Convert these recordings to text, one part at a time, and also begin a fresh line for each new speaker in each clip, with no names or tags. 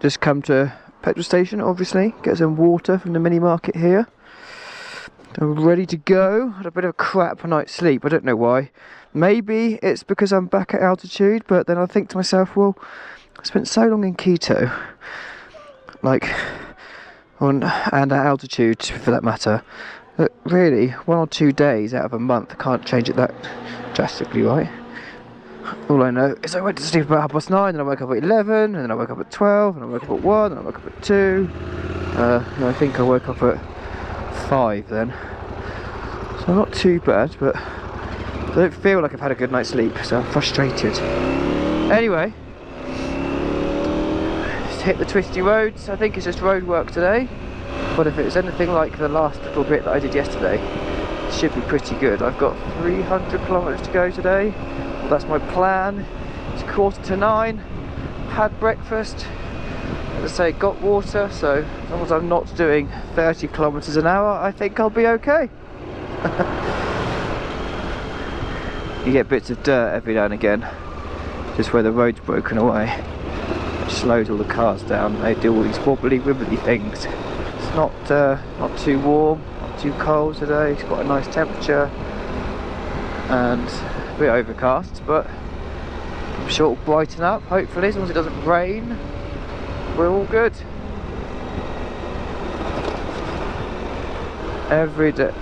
Just come to a petrol station, obviously, get some water from the mini market here. I'm ready to go. Had a bit of a crap night's sleep, I don't know why. Maybe it's because I'm back at altitude, but then I think to myself, well, I spent so long in keto, and at altitude for that matter, that really 1 or 2 days out of a month can't change it that drastically, right? All I know is I went to sleep about 9:30, then I woke up at 11, and then I woke up at 12, and I woke up at 1, and I woke up at 2. And I think I woke up at 5 then. So not too bad, but I don't feel like I've had a good night's sleep, so I'm frustrated. Anyway, just hit the twisty roads. I think it's just road work today, but if it's anything like the last little bit that I did yesterday, it should be pretty good. I've got 300 kilometers to go today. Well, that's my plan. It's 8:45. Had breakfast. As I say, got water, so as long as I'm not doing 30 kilometers an hour, I think I'll be okay. You get bits of dirt every now and again, just where the road's broken away. It slows all the cars down. They do all these wobbly wibbly things. It's not too warm, not too cold today. It's got a nice temperature and a bit overcast, but I'm sure it'll brighten up, hopefully, as long as it doesn't rain. We're all good. Every day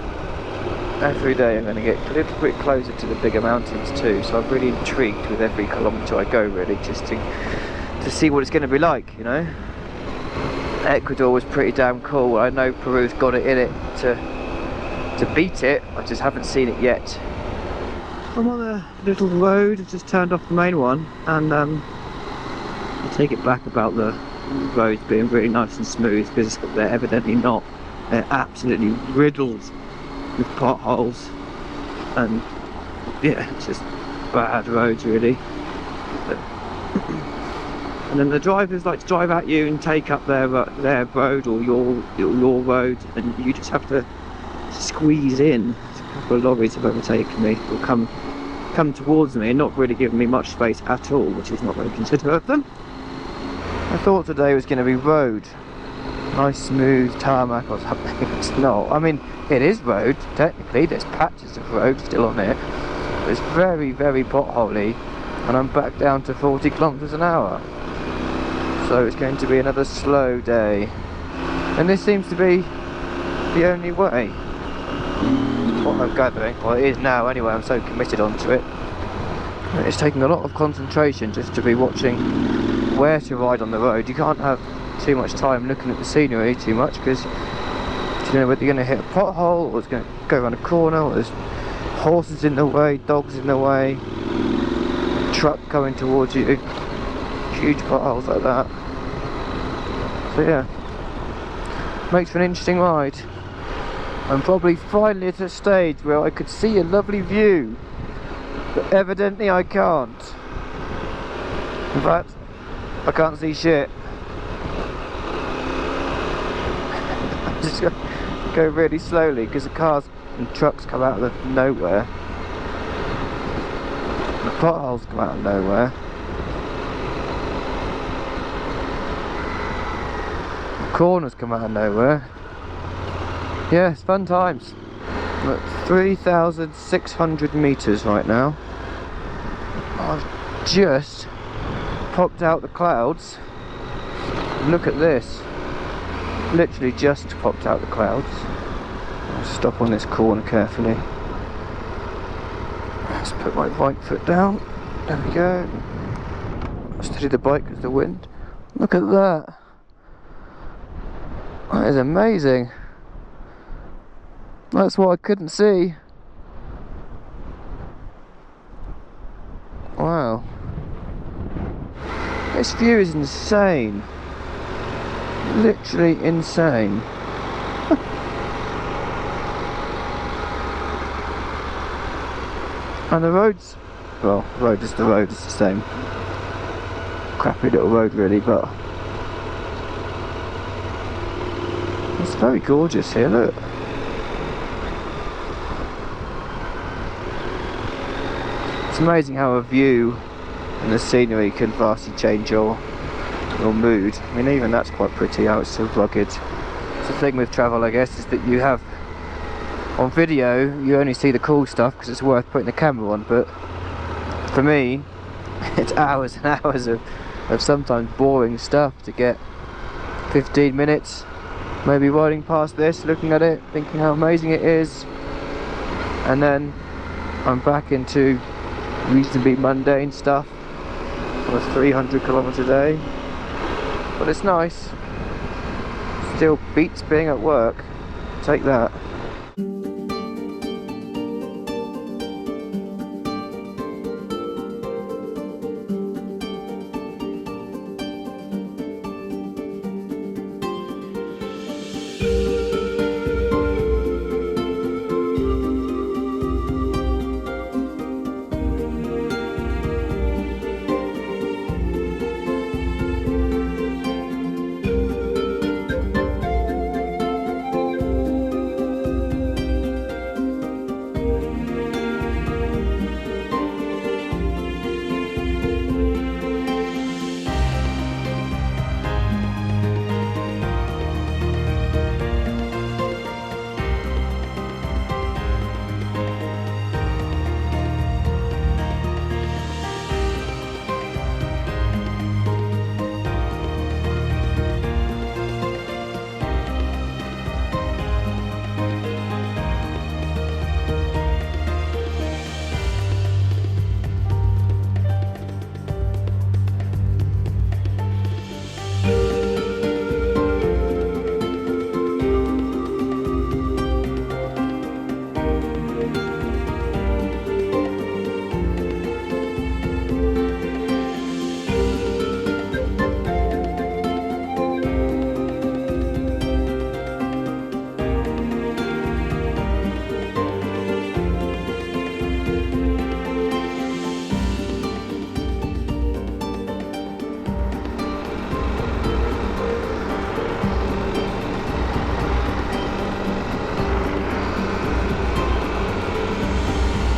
I'm going to get a little bit closer to the bigger mountains too, so I'm really intrigued with every kilometre I go, really, just to see what it's going to be like, you know. Ecuador was pretty damn cool. I know Peru's got it in it to beat it, I just haven't seen it yet. I'm on a little road, I've just turned off the main one, and I take it back about the roads being really nice and smooth, because they're evidently not. They're absolutely riddled with potholes, and yeah, it's just bad roads really. And then the drivers like to drive at you and take up their road or your road, and you just have to squeeze in. A couple of lorries have overtaken me, or come towards me and not really giving me much space at all, which is not very considerate of them. I thought today was going to be road, nice smooth tarmac or something. It's not. I mean, it is road technically. There's patches of road still on it, but it's very, very potholey, and I'm back down to 40 kilometers an hour. So it's going to be another slow day, and this seems to be the only way. What I'm gathering, well, it is now anyway. I'm so committed onto it. It's taking a lot of concentration just to be watching where to ride on the road. You can't have too much time looking at the scenery too much, because you don't know whether you're going to hit a pothole or it's going to go around a corner, or there's horses in the way, dogs in the way, truck coming towards you, huge potholes like that. So yeah, makes for an interesting ride. I'm probably finally at a stage where I could see a lovely view, but evidently I can't. In fact, I can't see shit. I'm just going to go really slowly because the cars and trucks come out of nowhere. The potholes come out of nowhere. The corners come out of nowhere. Yeah, it's fun times. I'm at 3,600 meters right now. I've just popped out the clouds. Look at this. Literally just popped out the clouds. I'll stop on this corner carefully. Let's put my right foot down. There we go. Steady the bike because the wind. Look at that. That is amazing. That's what I couldn't see. Wow. This view is insane. Literally insane. And the roads, well, road is the road, it's the same. Crappy little road really, but it's very gorgeous here, look. It's amazing how a view and the scenery can vastly change your your mood. I mean, even that's quite pretty how it's so rugged. It's the thing with travel, I guess, is that you have, on video, you only see the cool stuff because it's worth putting the camera on, but for me, it's hours and hours of sometimes boring stuff to get 15 minutes, maybe riding past this, looking at it, thinking how amazing it is, and then I'm back into reasonably mundane stuff on a 300 kilometre day. But it's nice. Still beats being at work. Take that.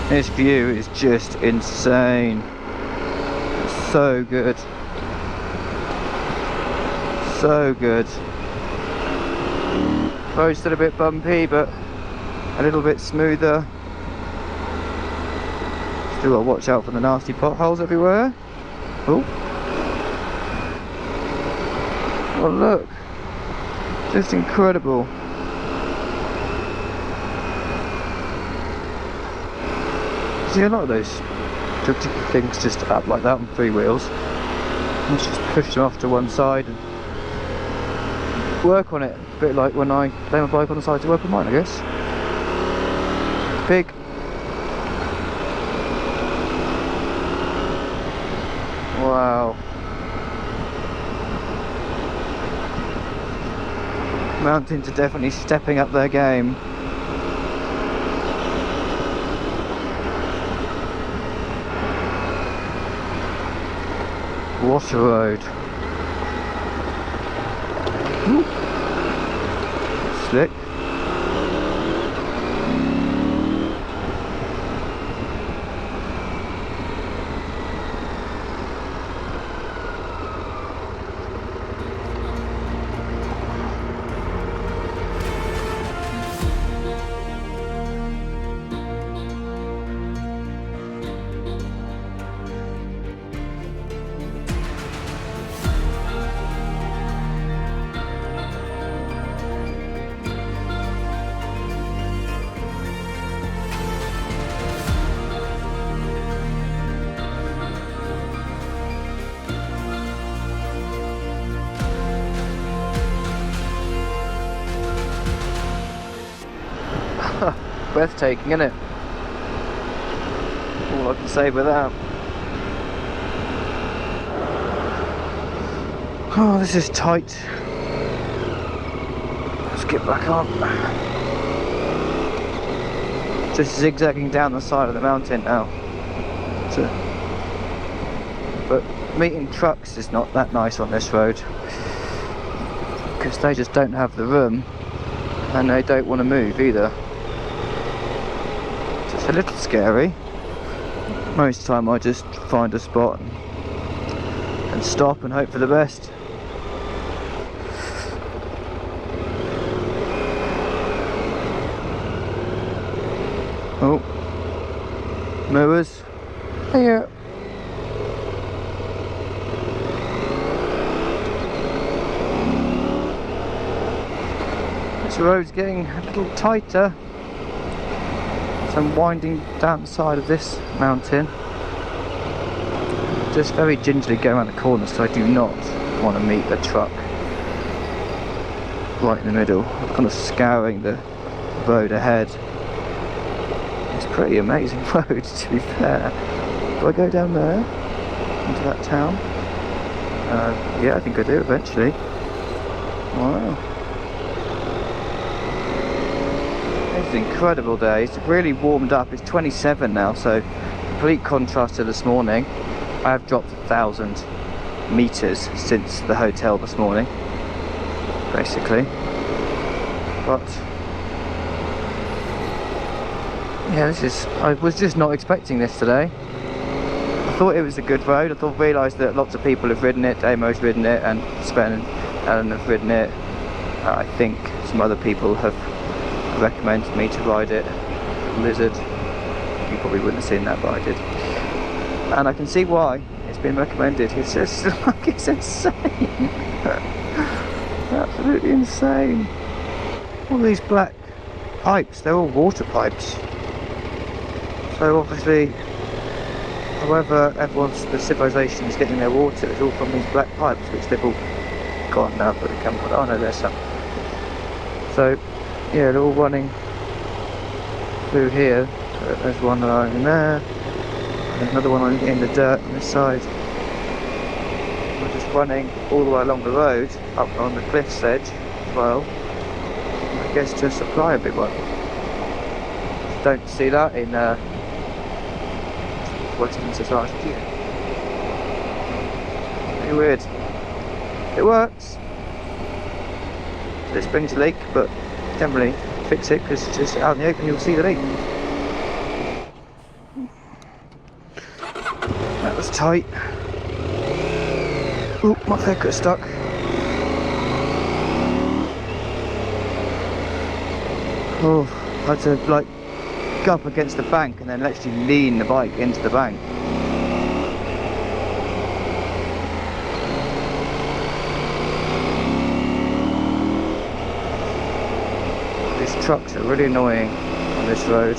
This view is just insane. It's so good. So good. Road's still a bit bumpy, but a little bit smoother. Still gotta watch out for the nasty potholes everywhere. Oh. Oh look. Just incredible. See, a lot of those things just up like that on three wheels. You just push them off to one side and work on it. A bit like when I lay my bike on the side to work on mine, I guess. Big. Wow. Mountains are definitely stepping up their game. What a road. Ooh. Slick. Breathtaking, isn't it? All I can say with that. Oh, this is tight. Let's get back on. Just zigzagging down the side of the mountain now. But meeting trucks is not that nice on this road, because they just don't have the room and they don't want to move either. So it's a little scary. Most of the time I just find a spot and stop and hope for the best. Oh, mirrors. Here. This road's getting a little tighter. So I'm winding down the side of this mountain. Just very gingerly going around the corner, so I do not want to meet the truck right in the middle. I'm kind of scouring the road ahead. It's a pretty amazing road, to be fair. Do I go down there into that town? Yeah, I think I do eventually. Wow. It's an incredible day. It's really warmed up. It's 27 now, so complete contrast to this morning. I have dropped 1,000 meters since the hotel this morning, basically. But yeah, I was just not expecting this today. I thought it was a good road. I realised that lots of people have ridden it. Damo's ridden it, and Sven and Ellen have ridden it. I think some other people have recommended me to ride it. Lizard. You probably wouldn't have seen that, but I did. And I can see why it's been recommended. It's just like, it's insane. Absolutely insane. All these black pipes, they're all water pipes. So obviously, however the civilization is getting their water, it's all from these black pipes, which they've all gone now, but they can't put, oh no, there's some. So yeah, they're all running through here. So there's one line in there. There's another one in the dirt on this side. We're just running all the way along the road, up on the cliff's edge as well. I guess to supply a big one. Don't see that in Western society, do you? Very weird. It works. This brings a leak, but generally fix it, because just out in the open you'll see the leak. That was tight. Oh, my foot got stuck. Oh, I had to like go up against the bank and then actually lean the bike into the bank. These trucks are really annoying on this road.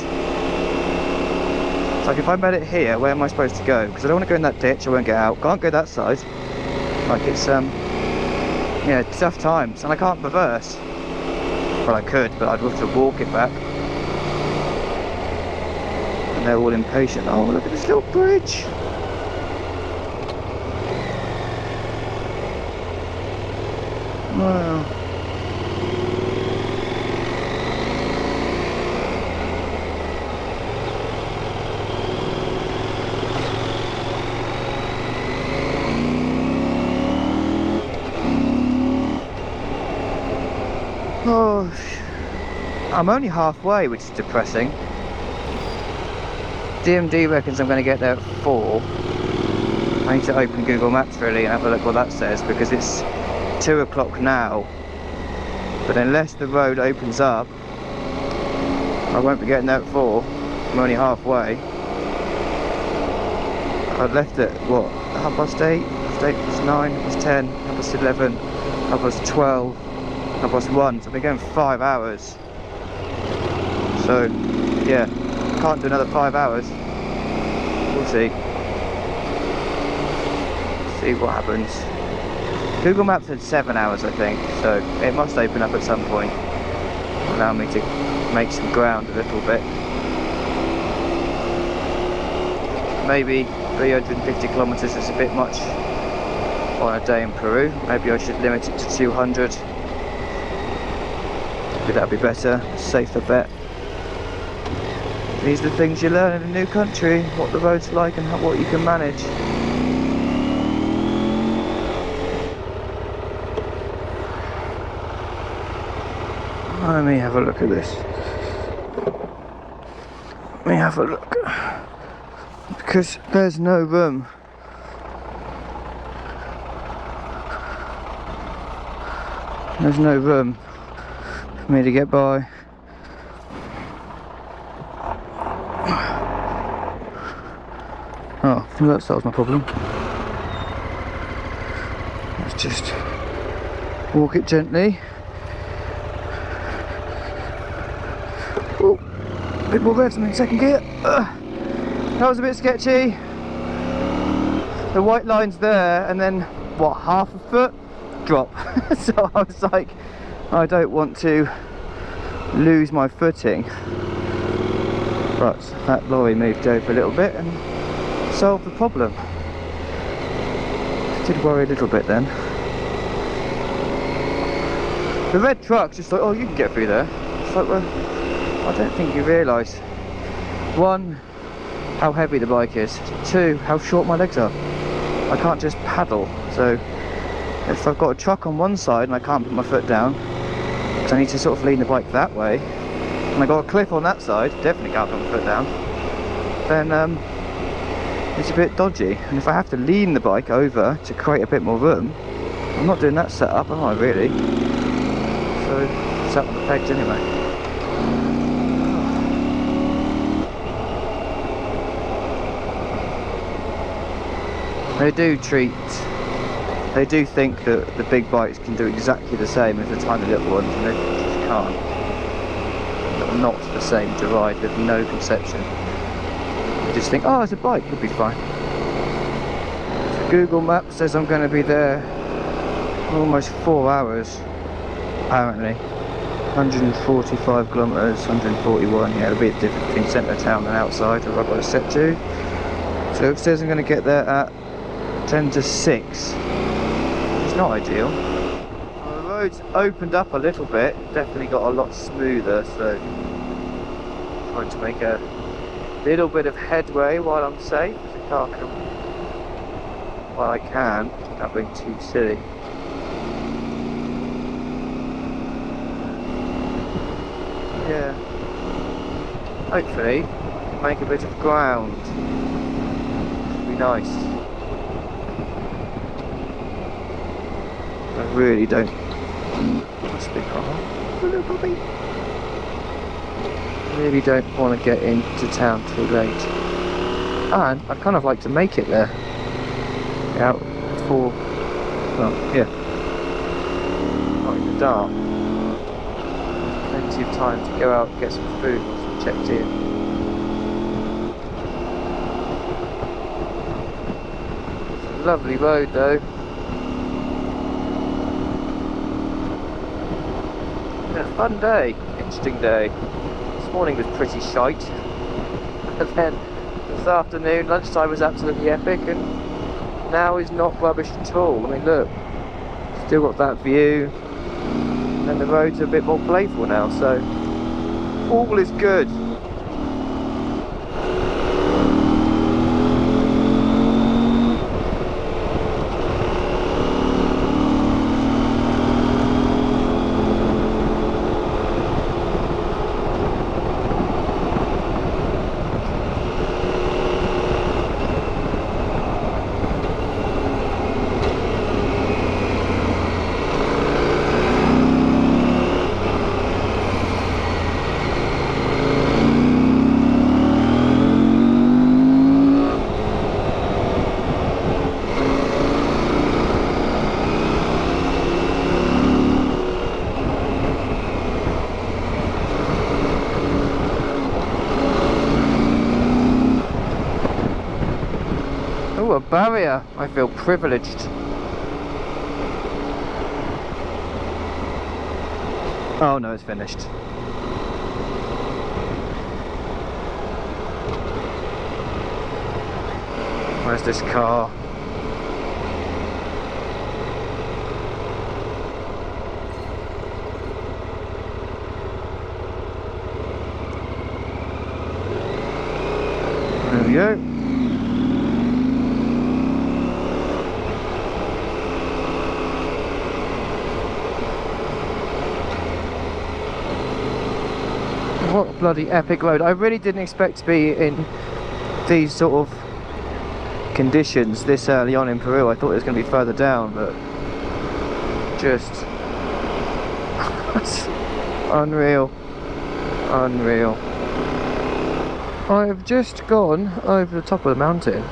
Like if I met it here, where am I supposed to go? Because I don't want to go in that ditch, I won't get out. Can't go that side. Like it's yeah, tough times, and I can't reverse. Well, I could, but I'd have to walk it back. And they're all impatient. Oh, look at this little bridge. Wow. Oh, I'm only halfway, which is depressing. DMD reckons I'm going to get there at 4. I need to open Google Maps really and have a look what that says, because it's 2 o'clock now. But unless the road opens up, I won't be getting there at 4. I'm only halfway. I've left at what? 8:30? 8:09, 10, 11, 12. 1:30, so I've been going 5 hours. So, yeah, can't do another 5 hours. We'll see. See what happens. Google Maps said 7 hours, I think, so it must open up at some point. Allow me to make some ground a little bit. Maybe 350 kilometers is a bit much on a day in Peru. Maybe I should limit it to 200. That'd be better, safer bet. These are the things you learn in a new country, what the road's like and what you can manage. Let me have a look at this. Let me have a look. Because there's no room. There's no room for me to get by.
Well, that solves my problem. Let's just walk it gently. Oh, a bit more revs in second gear. That was a bit sketchy. The white line's there, and then what, half a foot drop. So I was like, I don't want to lose my footing. But that lorry moved over a little bit and solved the problem. Did worry a little bit then. The red truck's just like, oh, you can get through there. It's like, well, I don't think you realise, one, how heavy the bike is, two, how short my legs are. I can't just paddle, so if I've got a truck on one side and I can't put my foot down, because I need to sort of lean the bike that way, and I got a cliff on that side, definitely can't put my foot down, then it's a bit dodgy. And if I have to lean the bike over to create a bit more room, I'm not doing that setup, am I really? So, sat on the pegs anyway. They do think that the big bikes can do exactly the same as the tiny little ones, and they just can't. They're not the same to ride, there's no conception. You just think, oh, it's a bike, it'll be fine. So Google Maps says I'm going to be there for almost 4 hours, apparently. 145 kilometres, 141, yeah, it'll be a difference between centre of town and outside, or I've got it set to. So it says I'm going to get there at 10 to 6, which is not ideal. Well, the road's opened up a little bit, definitely got a lot smoother, so trying to make a little bit of headway while I'm safe, as the car can, while I can, without being too silly. Yeah, hopefully make a bit of ground. Be nice. I really don't. Must be really don't want to get into town too late, and I'd kind of like to make it there. Out for, well, yeah, not in the dark. Plenty of time to go out and get some food once we're checked in. It's a lovely road though. A fun day, interesting day. This morning was pretty shite, and then this afternoon, lunchtime was absolutely epic, and now is not rubbish at all. I mean, look, still got that view, and then the roads are a bit more playful now, so all is good. Oh, a barrier. I feel privileged. Oh no, it's finished. Where's this car? There we go. What a bloody epic road. I really didn't expect to be in these sort of conditions this early on in Peru. I thought it was going to be further down, but just unreal. Unreal. I've just gone over the top of the mountain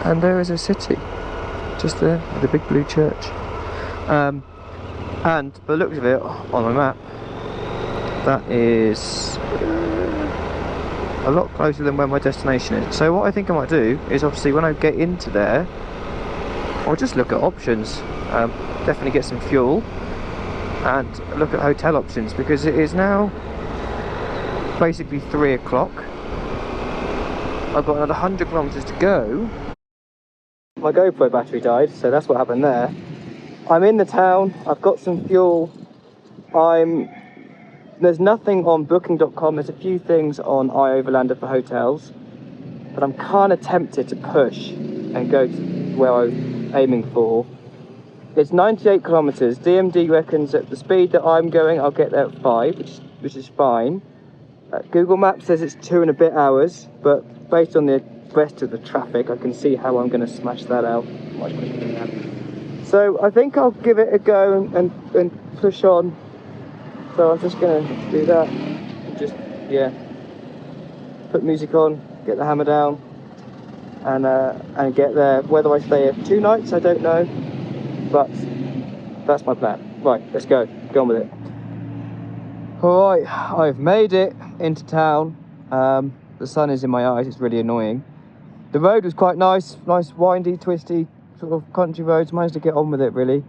And there is a city, just there, with a big blue church. And by the looks of it on my map, that is a lot closer than where my destination is. So what I think I might do is, obviously when I get into there, I'll just look at options. Definitely get some fuel and look at hotel options, because it is now basically 3 o'clock. I've got another 100 kilometers to go. My GoPro battery died, so that's what happened there. I'm in the town, I've got some fuel. There's nothing on booking.com, there's a few things on iOverlander for hotels, but I'm kind of tempted to push and go to where I was aiming for. It's 98 kilometers. DMD reckons at the speed that I'm going, I'll get there at 5, which is fine. Google Maps says it's 2 and a bit hours, but based on the rest of the traffic, I can see how I'm going to smash that out much quicker than that. So I think I'll give it a go and push on. So I'm just going to do that and just, yeah, put music on, get the hammer down, and get there. Whether I stay here for 2 nights, I don't know, but that's my plan. Right, let's go on with it. Alright, I've made it into town. The sun is in my eyes, it's really annoying. The road was quite nice windy, twisty, sort of country roads. Managed to get on with it really,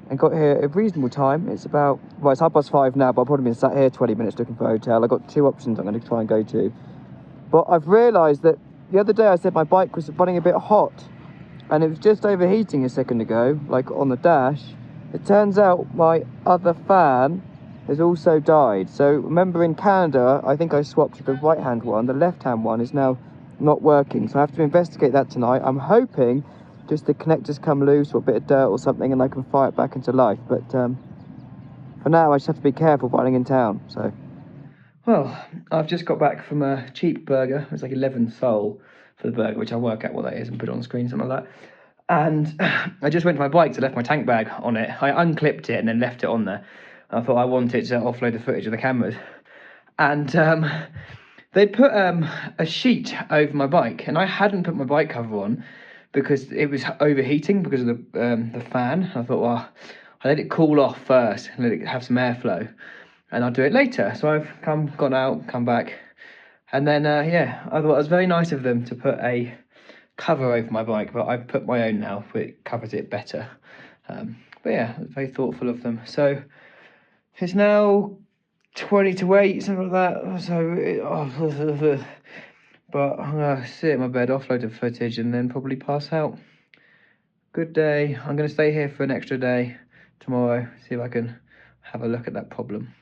and got here at a reasonable time. It's about, well, it's 5:30 now, but I've probably been sat here 20 minutes looking for a hotel. I've got 2 options I'm going to try and go to. But I've realised that the other day I said my bike was running a bit hot, and it was just overheating a second ago, like on the dash. It turns out my other fan has also died. So remember, in Canada, I think I swapped to the right hand one. The left hand one is now not working, so I have to investigate that tonight. I'm hoping just the connectors come loose or a bit of dirt or something and I can fire it back into life, but for now I just have to be careful running in town. So, well, I've just got back from a cheap burger. It was like 11 sol for the burger, which I'll work out what that is and put it on the screen, something like that. And I just went to my bike, so I left my tank bag on it. I unclipped it and then left it on there. I thought I wanted to offload the footage of the cameras. And they'd put a sheet over my bike, and I hadn't put my bike cover on because it was overheating because of the fan. I thought, well, I'll let it cool off first and let it have some airflow, and I'll do it later. So I've gone out, come back, and then, yeah, I thought it was very nice of them to put a cover over my bike, but I've put my own now, it covers it better. But yeah, very thoughtful of them. So it's now 20 to 8, something like that. So, but I'm gonna sit in my bed, offload the footage, and then probably pass out. Good day. I'm gonna stay here for an extra day tomorrow, see if I can have a look at that problem.